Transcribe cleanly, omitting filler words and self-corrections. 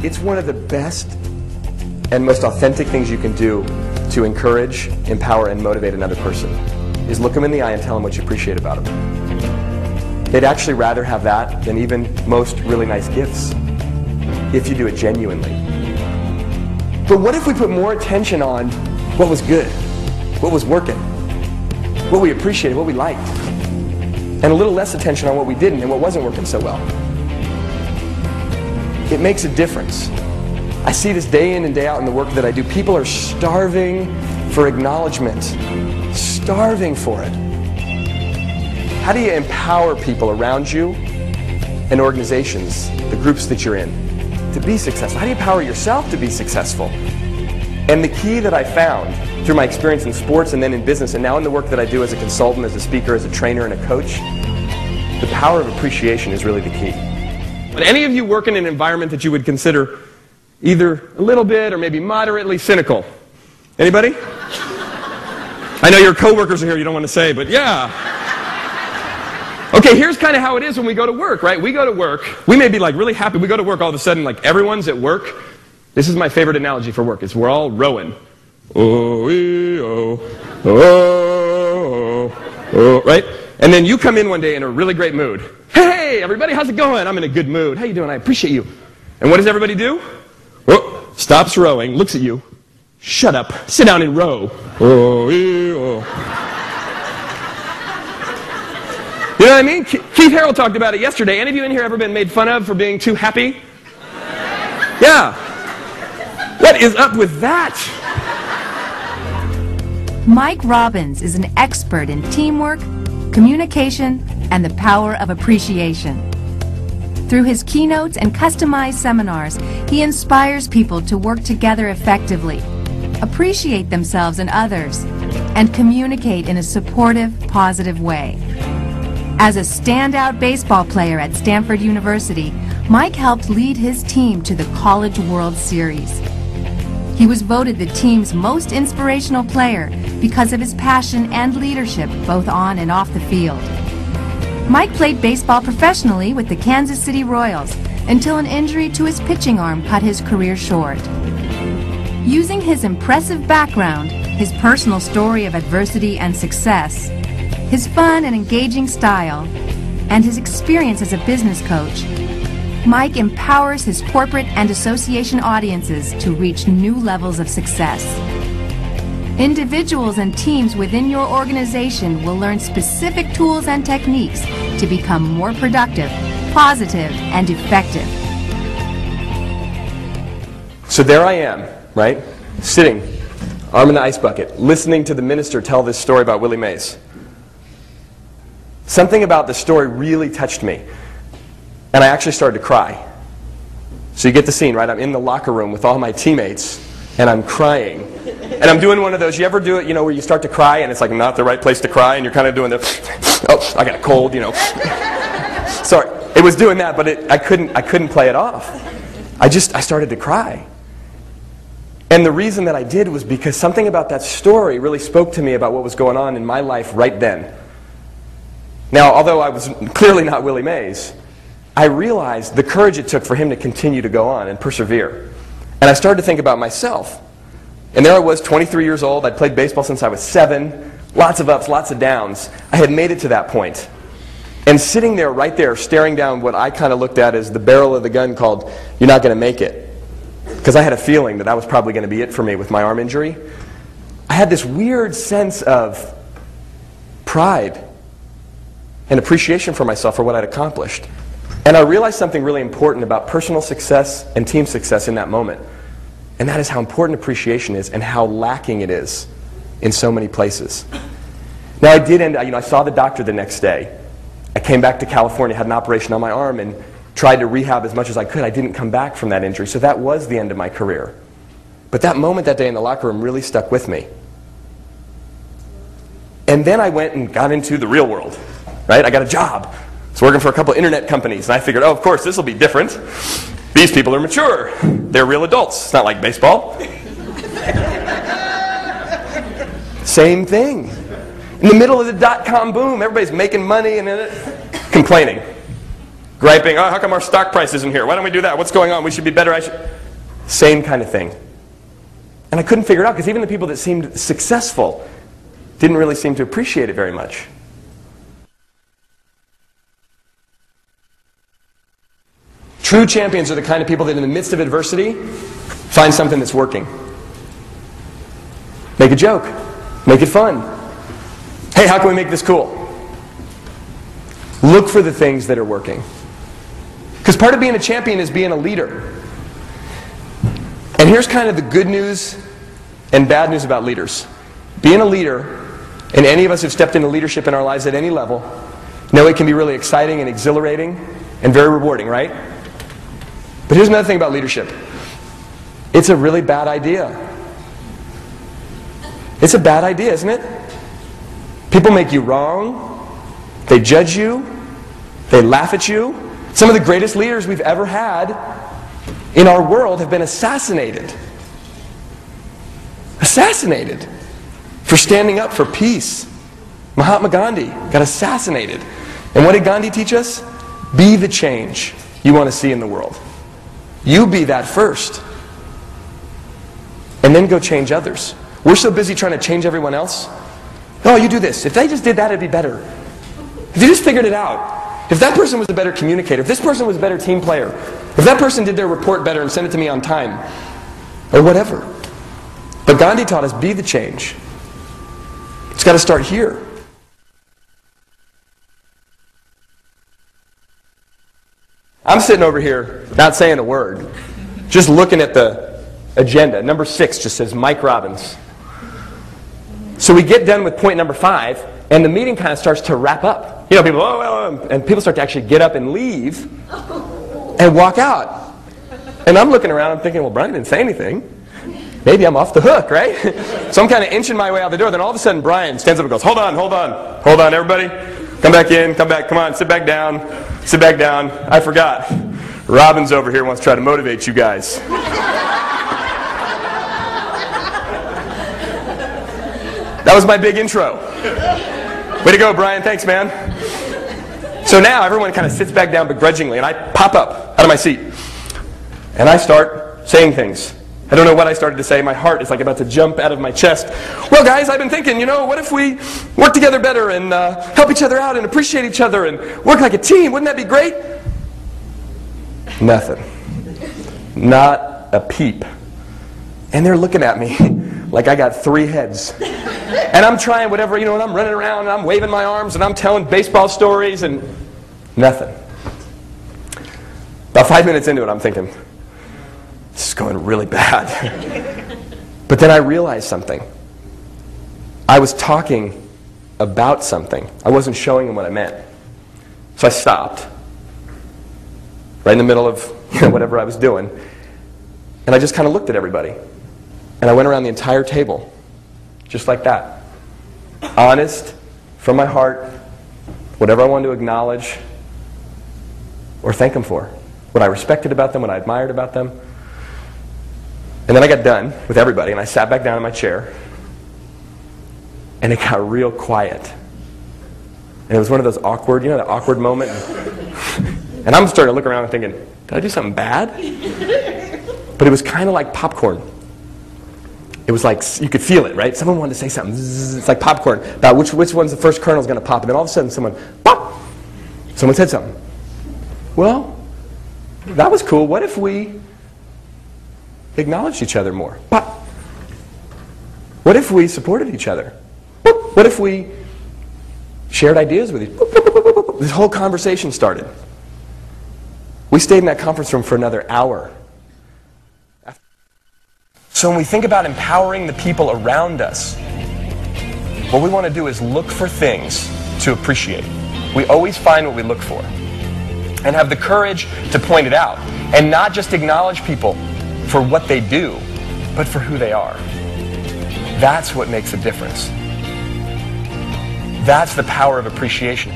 It's one of the best and most authentic things you can do to encourage, empower, and motivate another person is look them in the eye and tell them what you appreciate about them. They'd actually rather have that than even most really nice gifts, if you do it genuinely. But what if we put more attention on what was good, what was working, what we appreciated, what we liked, and a little less attention on what we didn't and what wasn't working so well? It makes a difference. I see this day in and day out in the work that I do. People are starving for acknowledgement, starving for it. How do you empower people around you and organizations, the groups that you're in, to be successful? How do you empower yourself to be successful? And the key that I found through my experience in sports and then in business and now in the work that I do as a consultant, as a speaker, as a trainer, and a coach, the power of appreciation is really the key. Would any of you work in an environment that you would consider either a little bit or maybe moderately cynical? Anybody? I know your coworkers are here, you don't want to say, but yeah. Okay, here's kind of how it is when we go to work, right? We go to work, we may be like really happy, we go to work all of a sudden, like everyone's at work. This is my favorite analogy for work, is we're all rowing. Right? And then you come in one day in a really great mood. Hey, everybody, how's it going? I'm in a good mood. How you doing? I appreciate you. And what does everybody do? Stops rowing, looks at you. Shut up. Sit down and row. You know what I mean? Keith Harrell talked about it yesterday. Any of you in here ever been made fun of for being too happy? Yeah. What is up with that? Mike Robbins is an expert in teamwork, communication, and the power of appreciation. Through his keynotes and customized seminars, he inspires people to work together effectively, appreciate themselves and others, and communicate in a supportive, positive way. As a standout baseball player at Stanford University, Mike helped lead his team to the College World Series. He was voted the team's most inspirational player because of his passion and leadership both on and off the field. Mike played baseball professionally with the Kansas City Royals until an injury to his pitching arm cut his career short. Using his impressive background, his personal story of adversity and success, his fun and engaging style, and his experience as a business coach, Mike empowers his corporate and association audiences to reach new levels of success. Individuals and teams within your organization will learn specific tools and techniques to become more productive, positive, and effective. So there I am, right? Sitting, arm in the ice bucket, listening to the minister tell this story about Willie Mays. Something about the story really touched me. And I actually started to cry. So you get the scene, right? I'm in the locker room with all my teammates, and I'm crying. And I'm doing one of those, you ever do it, you know, where you start to cry, and it's like not the right place to cry, and you're kind of doing the, oh, I got a cold, you know. Sorry, it was doing that, but I couldn't play it off. I started to cry. And the reason that I did was because something about that story really spoke to me about what was going on in my life right then. Now, although I was clearly not Willie Mays, I realized the courage it took for him to continue to go on and persevere. And I started to think about myself. And there I was, 23 years old. I'd played baseball since I was 7. Lots of ups, lots of downs. I had made it to that point. And sitting there, right there, staring down what I kind of looked at as the barrel of the gun called, "You're not going to make it." Because I had a feeling that was probably going to be it for me with my arm injury. I had this weird sense of pride and appreciation for myself for what I'd accomplished. And I realized something really important about personal success and team success in that moment. And that is how important appreciation is and how lacking it is in so many places. Now I did I saw the doctor the next day. I came back to California, had an operation on my arm, and tried to rehab as much as I could. I didn't come back from that injury, so that was the end of my career. But that moment that day in the locker room really stuck with me. And then I went and got into the real world, right? I got a job. I was working for a couple of internet companies, and I figured, oh, of course, this will be different. These people are mature. They're real adults. It's not like baseball. Same thing. In the middle of the dot-com boom, everybody's making money and complaining. griping, oh, how come our stock price isn't here? Why don't we do that? What's going on? We should be better. Same kind of thing. And I couldn't figure it out because even the people that seemed successful didn't really seem to appreciate it very much. True champions are the kind of people that in the midst of adversity find something that's working. Make a joke. Make it fun. Hey, how can we make this cool? Look for the things that are working. Because part of being a champion is being a leader. And here's kind of the good news and bad news about leaders. Being a leader, and any of us who've stepped into leadership in our lives at any level, know it can be really exciting and exhilarating and very rewarding, right? But here's another thing about leadership. It's a really bad idea. It's a bad idea, isn't it? People make you wrong. They judge you. They laugh at you. Some of the greatest leaders we've ever had in our world have been assassinated. Assassinated for standing up for peace. Mahatma Gandhi got assassinated. And what did Gandhi teach us? Be the change you want to see in the world. You be that first. And then go change others. We're so busy trying to change everyone else. Oh, you do this. If they just did that, it'd be better. If you just figured it out. If that person was a better communicator. If this person was a better team player. If that person did their report better and sent it to me on time. Or whatever. But Gandhi taught us, be the change. It's got to start here. I'm sitting over here, not saying a word, just looking at the agenda. Number 6 just says Mike Robbins. So we get done with point number 5, and the meeting kind of starts to wrap up. You know, people, and people start to actually get up and leave and walk out. And I'm looking around, I'm thinking, well, Brian didn't say anything. Maybe I'm off the hook, right? So I'm kind of inching my way out the door. Then all of a sudden, Brian stands up and goes, hold on, everybody. Come back in, come on, sit back down. I forgot. Robbins over here wants to try to motivate you guys. That was my big intro. Way to go, Brian. Thanks, man. So now everyone kind of sits back down begrudgingly, and I pop up out of my seat. And I start saying things. I don't know what I started to say. My heart is like about to jump out of my chest. Well, guys, I've been thinking, what if we work together better and help each other out and appreciate each other and work like a team? Wouldn't that be great? Nothing. Not a peep. And they're looking at me like I got 3 heads. And I'm trying whatever, and I'm running around and I'm waving my arms and I'm telling baseball stories and nothing. About 5 minutes into it, I'm thinking, this is going really bad. But then I realized something. I was talking about something. I wasn't showing them what I meant. So I stopped, right in the middle of whatever I was doing, and I just kind of looked at everybody. And I went around the entire table, just like that. Honest, from my heart, whatever I wanted to acknowledge or thank them for. What I respected about them, what I admired about them. And then I got done with everybody, and I sat back down in my chair, and it got real quiet. And it was one of those awkward, that awkward moment. And I'm starting to look around and thinking, did I do something bad? But it was kind of like popcorn. It was like, you could feel it, right? Someone wanted to say something. Zzz, it's like popcorn. About which one's the first kernel's going to pop. And then all of a sudden, someone said something. Well, that was cool. What if we acknowledged each other more? Pop. What if we supported each other? Boop. What if we shared ideas with each other? This whole conversation started. We stayed in that conference room for another hour. So when we think about empowering the people around us, what we want to do is look for things to appreciate. We always find what we look for. And have the courage to point it out. And not just acknowledge people for what they do, but for who they are. That's what makes a difference. That's the power of appreciation.